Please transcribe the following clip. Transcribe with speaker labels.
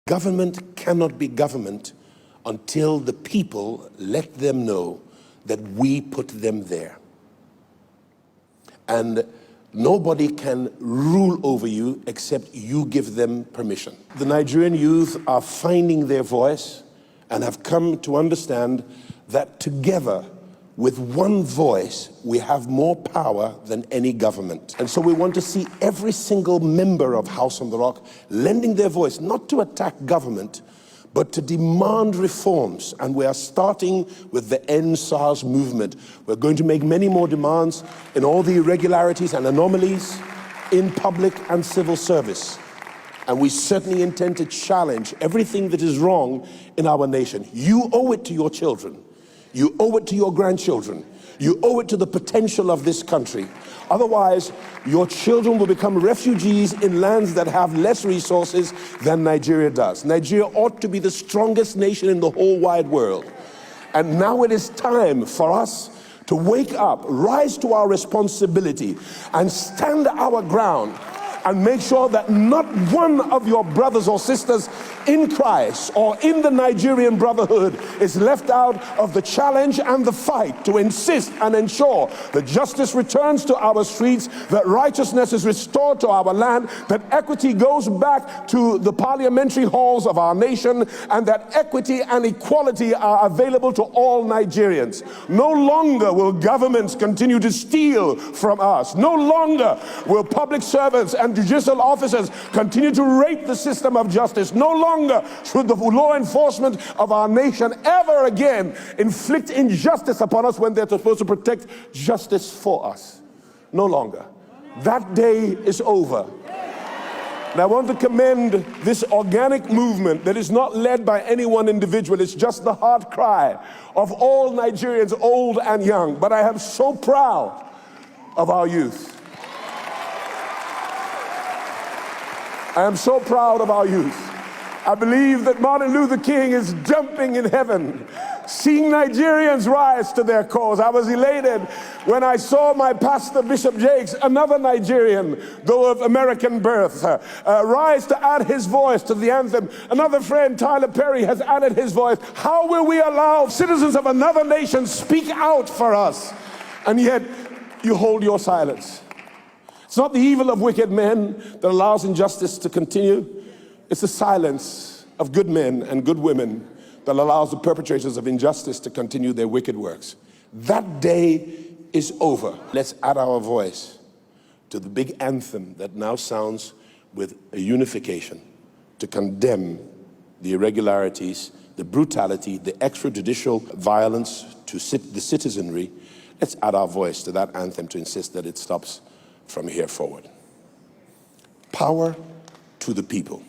Speaker 1: Government cannot be government until the people let them know that we put them there. And nobody can rule over you except you give them permission. The Nigerian youth are finding their voice and have come to understand that together, with one voice, we have more power than any government. And so we want to see every single member of House on the Rock lending their voice, not to attack government, but to demand reforms. And we are starting with the End SARS movement. We're going to make many more demands in all the irregularities and anomalies in public and civil service. And we certainly intend to challenge everything that is wrong in our nation. You owe it to your children. You owe it to your grandchildren. You owe it to the potential of this country. Otherwise, your children will become refugees in lands that have less resources than Nigeria does. Nigeria ought to be the strongest nation in the whole wide world. And now it is time for us to wake up, rise to our responsibility, and stand our ground and make sure that not one of your brothers or sisters in Christ or in the Nigerian brotherhood is left out of the challenge and the fight to insist and ensure that justice returns to our streets, that righteousness is restored to our land, that equity goes back to the parliamentary halls of our nation, and that equity and equality are available to all Nigerians. No longer will governments continue to steal from us. No longer will public servants and judicial officers continue to rape the system of justice. No longer should the law enforcement of our nation ever again inflict injustice upon us when they're supposed to protect justice for us. No longer. That day is over. And I want to commend this organic movement that is not led by any one individual. It's just the heart cry of all Nigerians, old and young. But I am so proud of our youth. I am so proud of our youth. I believe that Martin Luther King is jumping in heaven, seeing Nigerians rise to their cause. I was elated when I saw my pastor, Bishop Jakes, another Nigerian, though of American birth, rise to add his voice to the anthem. Another friend, Tyler Perry, has added his voice. How will we allow citizens of another nation speak out for us? And yet you hold your silence. It's not the evil of wicked men that allows injustice to continue. It's the silence of good men and good women that allows the perpetrators of injustice to continue their wicked works. That day is over. Let's add our voice to the big anthem that now sounds with a unification to condemn the irregularities, the brutality, the extrajudicial violence to the citizenry. Let's add our voice to that anthem to insist that it stops from here forward. Power to the people.